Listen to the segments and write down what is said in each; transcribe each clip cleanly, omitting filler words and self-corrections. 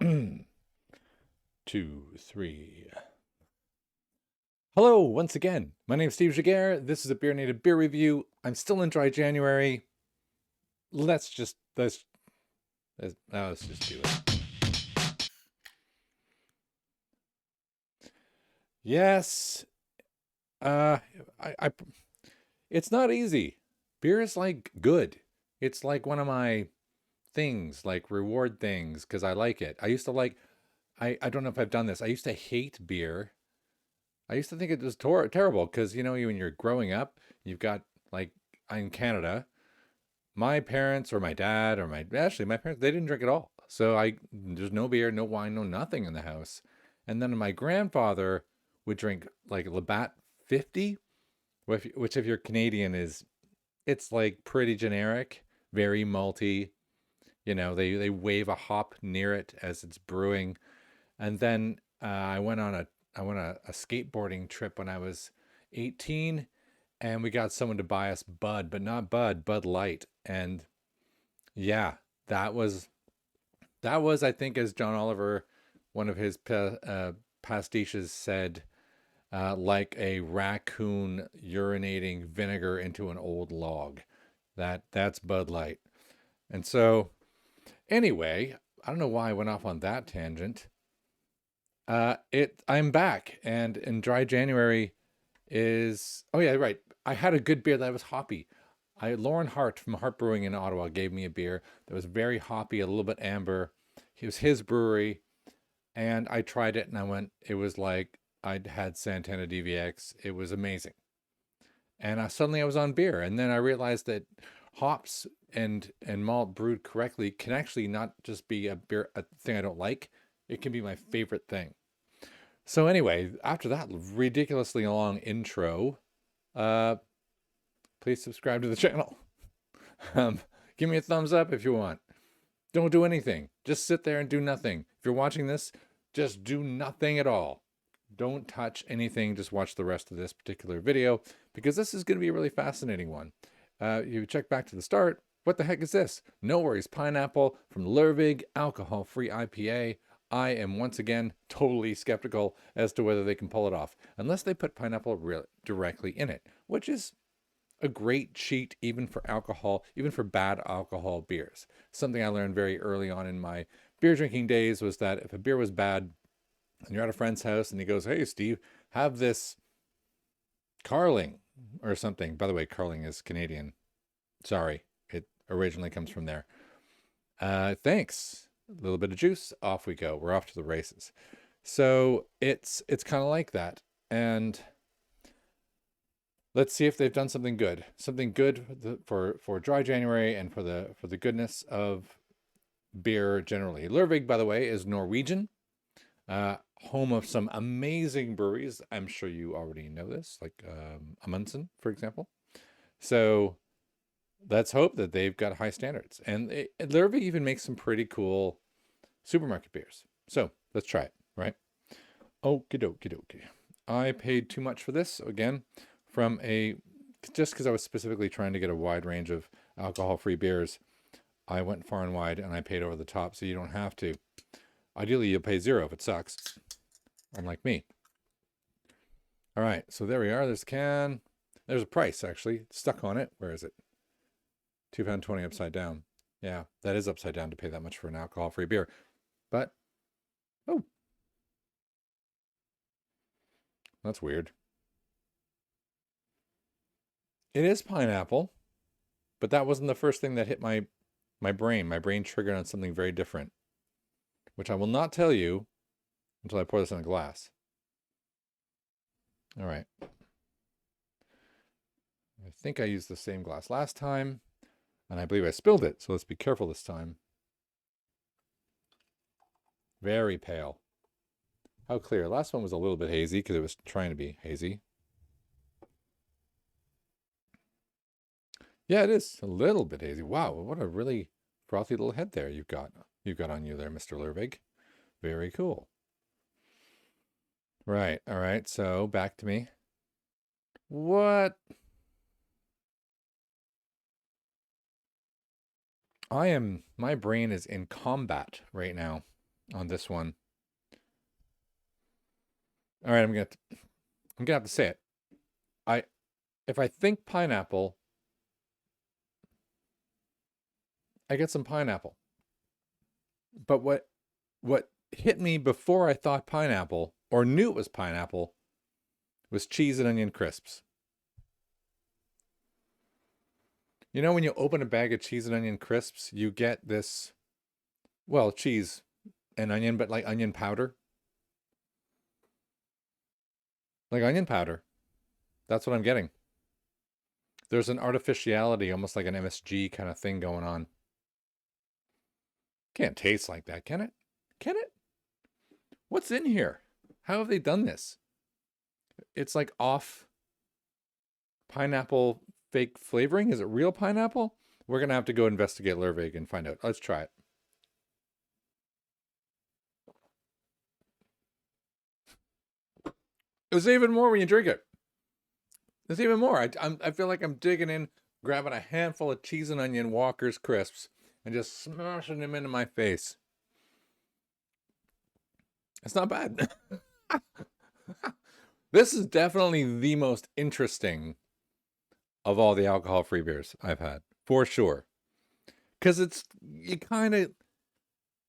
Two, three. Hello, once again. My name is Steve Jaguar. This is a BeerNative beer review. I'm still in dry January. Let's just do it. Yes. Uh, I it's not easy. Beer is like good. It's like one of my things, like reward things, because I like it. I used to like. I don't know if I've done this. I used to hate beer. I used to think it was terrible because when you're growing up, you've got like in Canada, my parents or my dad or my parents, they didn't drink at all. So there's no beer, no wine, no nothing in the house. And then my grandfather would drink like Labatt 50, which if you're Canadian it's like pretty generic, very malty. They wave a hop near it as it's brewing. And then I went on a skateboarding trip when I was 18, and we got someone to buy us Bud, but not Bud Light. And yeah, that was I think, as John Oliver, one of his pastiches said, like a raccoon urinating vinegar into an old log. That's Bud Light. And so anyway, I don't know why I went off on that tangent. I'm back, and in dry January is, oh yeah, right. I had a good beer that was hoppy. Lauren Hart from Hart Brewing in Ottawa gave me a beer that was very hoppy, a little bit amber. It was his brewery, and I tried it, and it was like I'd had Santana DVX. It was amazing. And suddenly I was on beer, and then I realized that hops and malt brewed correctly can actually not just be a thing I don't like. It can be my favorite thing. So anyway, after that ridiculously long intro, uh, please subscribe to the channel. Um, Give me a thumbs up if you want. Don't do anything. Just sit there and do nothing. If you're watching this, just do nothing at all. Don't touch anything. Just watch the rest of this particular video, because this is going to be a really fascinating one. You check back to the start. What the heck is this? No Worries Pineapple from LERVIG, alcohol-free IPA. I am once again totally skeptical as to whether they can pull it off, unless they put pineapple directly in it, which is a great cheat even for alcohol, even for bad alcohol beers. Something I learned very early on in my beer drinking days was that if a beer was bad and you're at a friend's house and he goes, "Hey, Steve, have this Carling or something." By the way, Carling is Canadian. Sorry, it originally comes from there. Thanks. A little bit of juice, off we go. We're off to the races. So it's kind of like that. And let's see if they've done something good. Something good for dry January and for the goodness of beer generally. Lervig, by the way, is Norwegian. Home of some amazing breweries. I'm sure you already know this, like Amundsen, for example. So let's hope that they've got high standards. And Lervig even makes some pretty cool supermarket beers. So let's try it, right? Okie dokie dokie. I paid too much for this, again, just because I was specifically trying to get a wide range of alcohol-free beers. I went far and wide, and I paid over the top, so you don't have to. Ideally, you'll pay zero if it sucks, unlike me. All right, so there we are. There's a can. There's a price, actually, stuck on it. Where is it? £2.20 upside down. Yeah, that is upside down to pay that much for an alcohol-free beer. But, oh, that's weird. It is pineapple, but that wasn't the first thing that hit my brain. My brain triggered on something very different, which I will not tell you until I pour this in a glass. All right. I think I used the same glass last time, and I believe I spilled it, so let's be careful this time. Very pale. How clear. Last one was a little bit hazy because it was trying to be hazy. Yeah, it is a little bit hazy. Wow, what a really frothy little head there you've got on you there, Mr. Lervig. Very cool. Right, all right, so back to me. What? My brain is in combat right now. on this one. All right, I'm gonna have to say it. If I think pineapple, I get some pineapple. But what hit me before I thought pineapple or knew it was pineapple was cheese and onion crisps. You know, when you open a bag of cheese and onion crisps, you get this, well, cheese and onion, but like onion powder. Like onion powder. That's what I'm getting. There's an artificiality, almost like an MSG kind of thing going on. Can't taste like that, can it? Can it? What's in here? How have they done this? It's like off pineapple fake flavoring. Is it real pineapple? We're going to have to go investigate LERVIG and find out. Let's try it. There's even more when you drink it. There's even more. I feel like I'm digging in, grabbing a handful of cheese and onion Walker's crisps and just smashing them into my face. It's not bad. This is definitely the most interesting of all the alcohol-free beers I've had, for sure. Because it's, you kind of,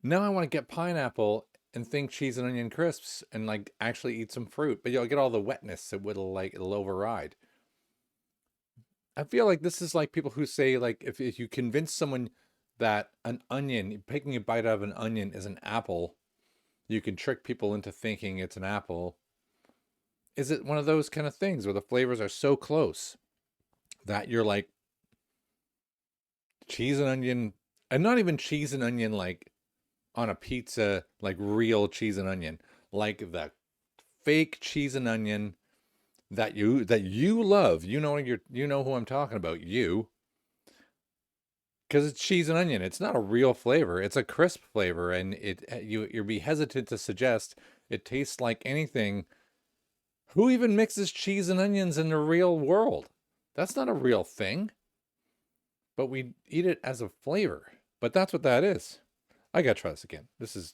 now I want to get pineapple and think cheese and onion crisps and like actually eat some fruit, but you'll get all the wetness. It'll override. I feel like this is like people who say, like, if you convince someone that an onion, taking a bite out of an onion is an apple, you can trick people into thinking it's an apple. Is it one of those kind of things where the flavors are so close that you're like, cheese and onion, and not even cheese and onion like on a pizza, like real cheese and onion, like the fake cheese and onion that you love. You know who I'm talking about, you. Because it's cheese and onion. It's not a real flavor. It's a crisp flavor, and you'd be hesitant to suggest it tastes like anything. Who even mixes cheese and onions in the real world? That's not a real thing. But we eat it as a flavor. But that's what that is. I gotta try this again. This is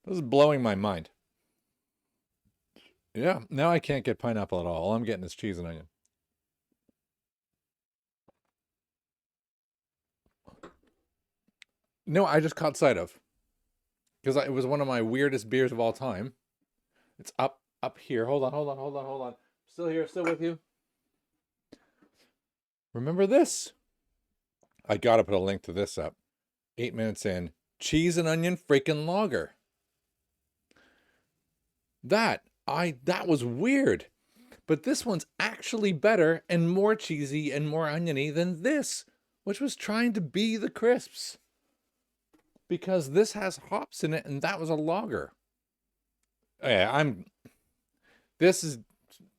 blowing my mind. Yeah, now I can't get pineapple at all. All I'm getting is cheese and onion. No, I just caught sight of. Because it was one of my weirdest beers of all time. It's up here. Hold on. Still here, still with you. Remember this? I gotta put a link to this up. 8 minutes in. Cheese and onion freaking lager. That was weird. But this one's actually better and more cheesy and more oniony than this, which was trying to be the crisps. Because this has hops in it and that was a lager. Yeah, this is,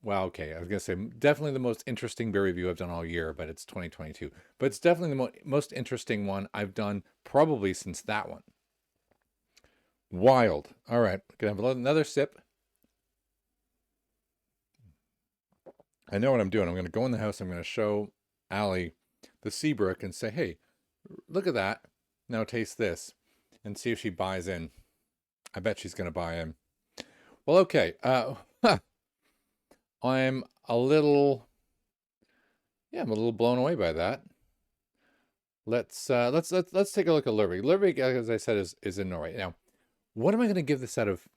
well, okay, I was going to say definitely the most interesting beer review I've done all year, but it's 2022. But it's definitely the most interesting one I've done probably since that one. Wild. All right, going to have another sip. I know what I'm doing. I'm going to go in the house. I'm going to show Allie the Seabrook and say, hey, look at that. Now taste this and see if she buys in. I bet she's going to buy in. Well, okay. I'm a little blown away by that. Let's take a look at LERVIG. LERVIG, as I said, is in Norway. Now, what am I going to give this out of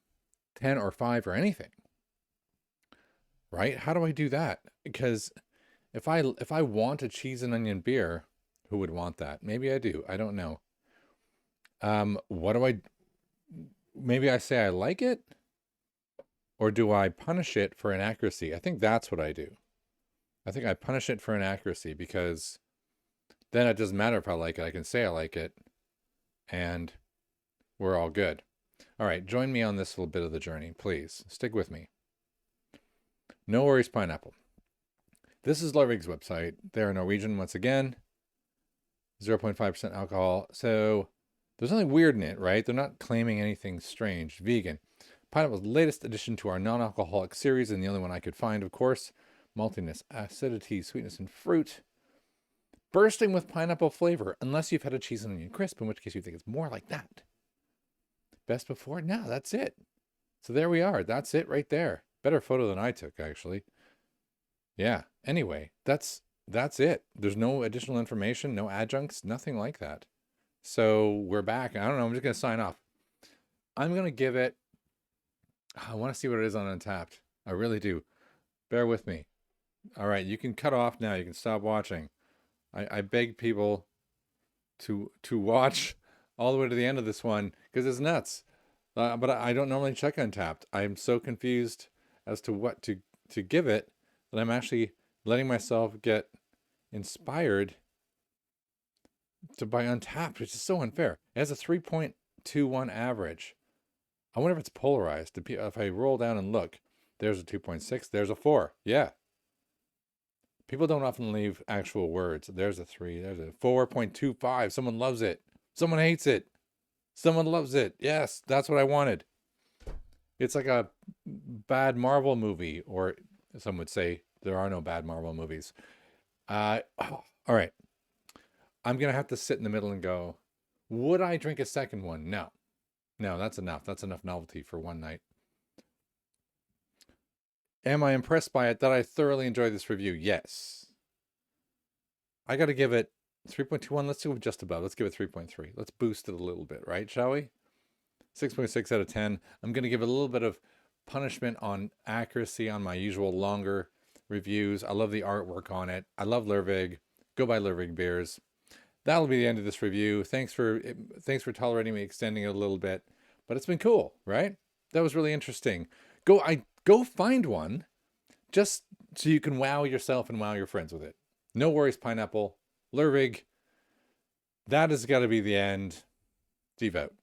10 or 5 or anything? Right? How do I do that? Because if I want a cheese and onion beer, who would want that? Maybe I do. I don't know. What do I? Maybe I say I like it, or do I punish it for inaccuracy? I think that's what I do. I think I punish it for inaccuracy because then it doesn't matter if I like it. I can say I like it, and we're all good. All right, join me on this little bit of the journey, please. Stick with me. No Worries Pineapple. This is LERVIG's website. They're Norwegian once again. 0.5% alcohol. So there's nothing weird in it, right? They're not claiming anything strange. Vegan. Pineapple's latest addition to our non-alcoholic series, and the only one I could find, of course. Maltiness, acidity, sweetness, and fruit. Bursting with pineapple flavor, unless you've had a cheese and onion crisp, in which case you think it's more like that. Best before? No, that's it. So there we are. That's it right there. Better photo than I took, actually. Yeah. Anyway, that's it. There's no additional information, no adjuncts, nothing like that. So we're back. I don't know. I'm just gonna sign off. I'm gonna give it. I want to see what it is on Untapped. I really do. Bear with me. All right, you can cut off now. You can stop watching. I beg people to watch all the way to the end of this one because it's nuts. But I don't normally check Untapped. I'm so confused as to what to give it that I'm actually letting myself get inspired to buy Untapped, which is so unfair. It has a 3.21 average. I wonder if it's polarized. If I roll down and look, there's a 2.6, there's a 4. Yeah. People don't often leave actual words. There's a 3, there's a 4.25. Someone loves it. Someone hates it. Someone loves it. Yes, that's what I wanted. It's like a bad Marvel movie, or some would say there are no bad Marvel movies. All right. I'm going to have to sit in the middle and go, would I drink a second one? No. No, that's enough. That's enough novelty for one night. Am I impressed by it? Did I thoroughly enjoy this review? Yes. I got to give it 3.21. Let's do just above. Let's give it 3.3. Let's boost it a little bit, right? Shall we? 6.6 out of 10. I'm going to give it a little bit of punishment on accuracy on my usual longer reviews. I love the artwork on it. I love LERVIG. Go buy LERVIG beers. That'll be the end of this review. Thanks for tolerating me extending it a little bit, but it's been cool, right? That was really interesting. Go find one just so you can wow yourself and wow your friends with it. No worries, pineapple. LERVIG. That has got to be the end. Devout.